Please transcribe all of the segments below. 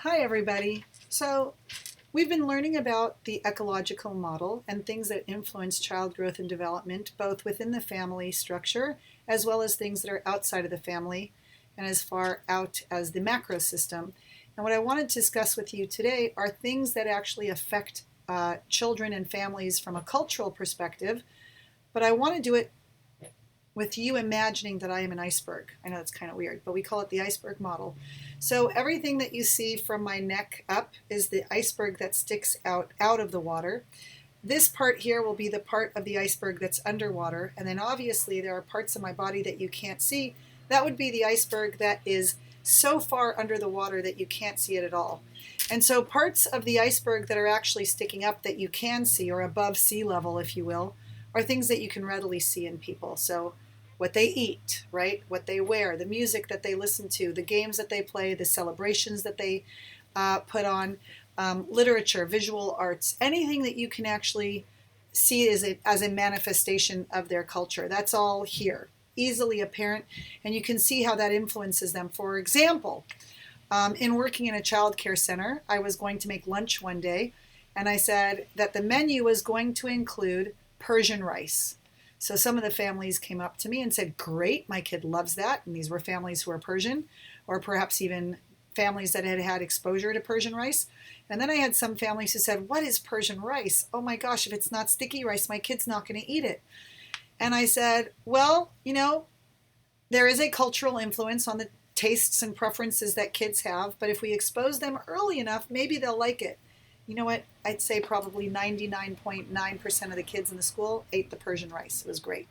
Hi, everybody. So, we've been learning about the ecological model and things that influence child growth and development, both within the family structure as well as things that are outside of the family and as far out as the macro system. And what I wanted to discuss with you today are things that actually affect children and families from a cultural perspective, but I want to do it with you imagining that I am an iceberg. I know it's kind of weird, but we call it the iceberg model. So everything that you see from my neck up is the iceberg that sticks out of the water. This part here will be the part of the iceberg that's underwater, and then obviously there are parts of my body that you can't see. That would be the iceberg that is so far under the water that you can't see it at all. And so parts of the iceberg that are actually sticking up that you can see, or above sea level, if you will, are things that you can readily see in people. So what they eat, right? What they wear, the music that they listen to, the games that they play, the celebrations that they put on, literature, visual arts, anything that you can actually see as a manifestation of their culture. That's all here, easily apparent, and you can see how that influences them. For example, in working in a child care center, I was going to make lunch one day, and I said that the menu was going to include Persian rice. So some of the families came up to me and said, "Great, my kid loves that." And these were families who are Persian, or perhaps even families that had had exposure to Persian rice. And then I had some families who said, "What is Persian rice? Oh my gosh, if it's not sticky rice, my kid's not going to eat it." And I said, "Well, there is a cultural influence on the tastes and preferences that kids have, but if we expose them early enough, maybe they'll like it." You know what? I'd say probably 99.9% of the kids in the school ate the Persian rice. It was great.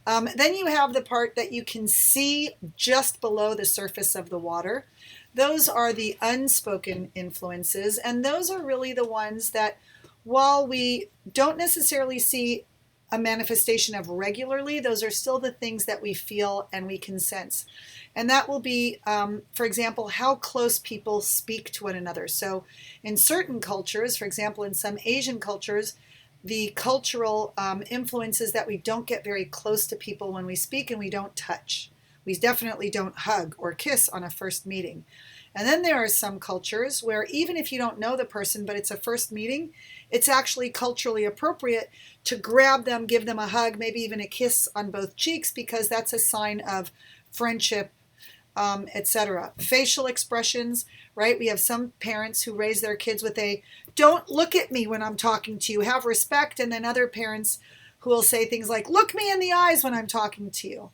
Then you have the part that you can see just below the surface of the water. Those are the unspoken influences, and those are really the ones that, while we don't necessarily see a manifestation of regularly, those are still the things that we feel and we can sense. And that will be, for example, how close people speak to one another. So in certain cultures, for example, in some Asian cultures, the cultural influences that we don't get very close to people when we speak, and we don't touch. We definitely don't hug or kiss on a first meeting. And then there are some cultures where even if you don't know the person, but it's a first meeting, it's actually culturally appropriate to grab them, give them a hug, maybe even a kiss on both cheeks, because that's a sign of friendship, etc. Facial expressions, right? We have some parents who raise their kids with a "don't look at me when I'm talking to you, have respect," and then other parents who will say things like "look me in the eyes when I'm talking to you."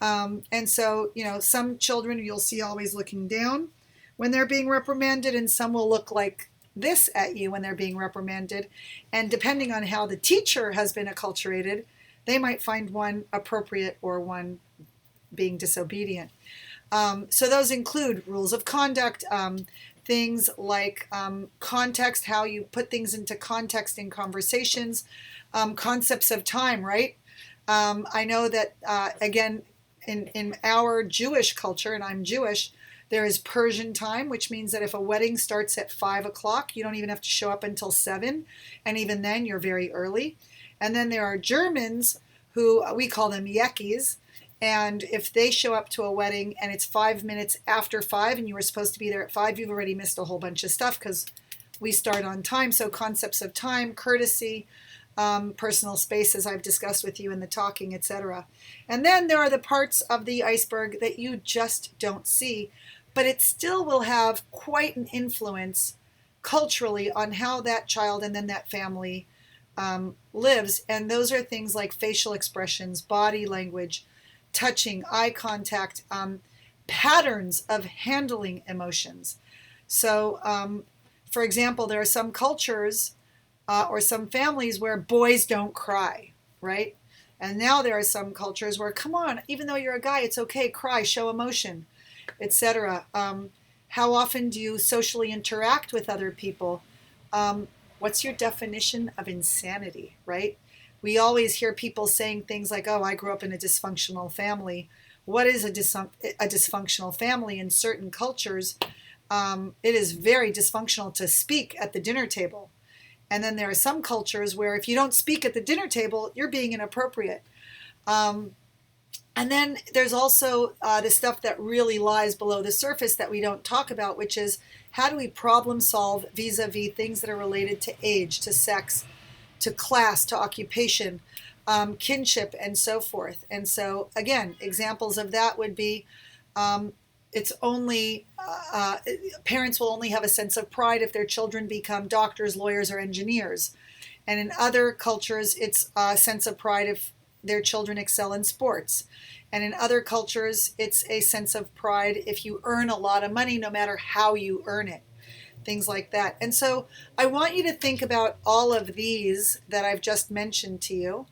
And so, some children you'll see always looking down when they're being reprimanded, and some will look like this at you when they're being reprimanded. And depending on how the teacher has been acculturated, they might find one appropriate or one being disobedient. So those include rules of conduct, things like context, how you put things into context in conversations, concepts of time, right? I know that, again, in our Jewish culture, and I'm Jewish, there is Persian time, which means that if a wedding starts at 5 o'clock, you don't even have to show up until 7. And even then, you're very early. And then there are Germans who we call them Yekis. And if they show up to a wedding and it's 5 minutes after 5 and you were supposed to be there at 5, you've already missed a whole bunch of stuff because we start on time. So concepts of time, courtesy, personal space, as I've discussed with you in the talking, etc. And then there are the parts of the iceberg that you just don't see, but it still will have quite an influence culturally on how that child and then that family lives. And those are things like facial expressions, body language, touching, eye contact, patterns of handling emotions. So, for example, there are some cultures or some families where boys don't cry, right? And now there are some cultures where, come on, even though you're a guy, it's okay, cry, show emotion, etc. How often do you socially interact with other people? What's your definition of insanity, right? We always hear people saying things like, "Oh, I grew up in a dysfunctional family." What is a dysfunctional family? In certain cultures, it is very dysfunctional to speak at the dinner table. And then there are some cultures where if you don't speak at the dinner table, you're being inappropriate. And then there's also the stuff that really lies below the surface that we don't talk about, which is how do we problem solve vis-a-vis things that are related to age, to sex, to class, to occupation, kinship, and so forth. And so, again, examples of that would be it's only parents will only have a sense of pride if their children become doctors, lawyers, or engineers. And in other cultures, it's a sense of pride if their children excel in sports. And in other cultures, it's a sense of pride if you earn a lot of money, no matter how you earn it, things like that. And so I want you to think about all of these that I've just mentioned to you,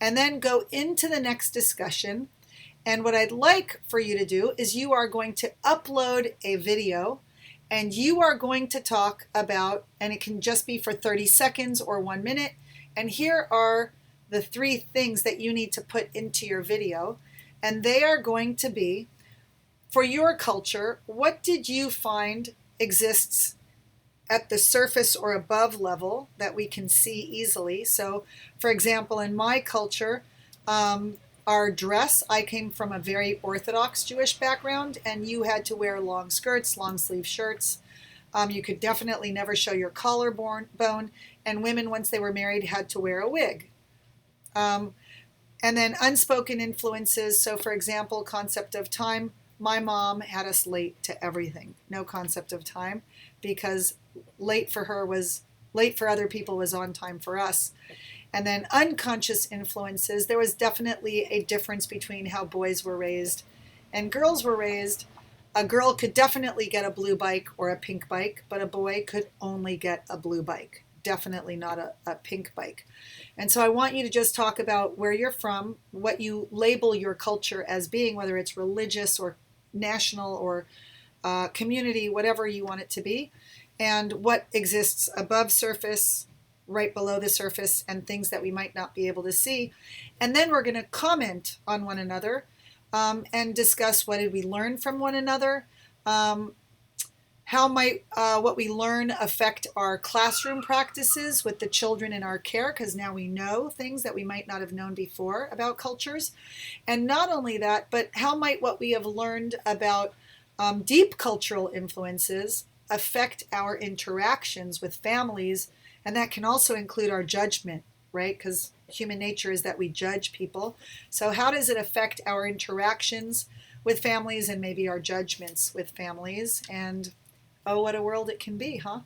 and then go into the next discussion. And what I'd like for you to do is you are going to upload a video, and you are going to talk about, and it can just be for 30 seconds or 1 minute. And here are the 3 things that you need to put into your video. And they are going to be, for your culture, what did you find exists at the surface or above level that we can see easily? So, for example, in my culture, our dress, I came from a very Orthodox Jewish background, and you had to wear long skirts, long sleeve shirts. You could definitely never show your collarbone, and women, once they were married, had to wear a wig. And then unspoken influences. So, for example, concept of time. My mom had us late to everything. No concept of time, because late for her was late for other people was on time for us. And then unconscious influences. There was definitely a difference between how boys were raised and girls were raised. A girl could definitely get a blue bike or a pink bike, but a boy could only get a blue bike. Definitely not a pink bike. And so I want you to just talk about where you're from, what you label your culture as being, whether it's religious or national or community, whatever you want it to be, and what exists above surface, right below the surface, and things that we might not be able to see. And then we're going to comment on one another and discuss what did we learn from one another. How might what we learn affect our classroom practices with the children in our care, because now we know things that we might not have known before about cultures. And not only that, but how might what we have learned about deep cultural influences affect our interactions with families. And that can also include our judgment, right? Because human nature is that we judge people. So how does it affect our interactions with families and maybe our judgments with families? And oh, what a world it can be, huh?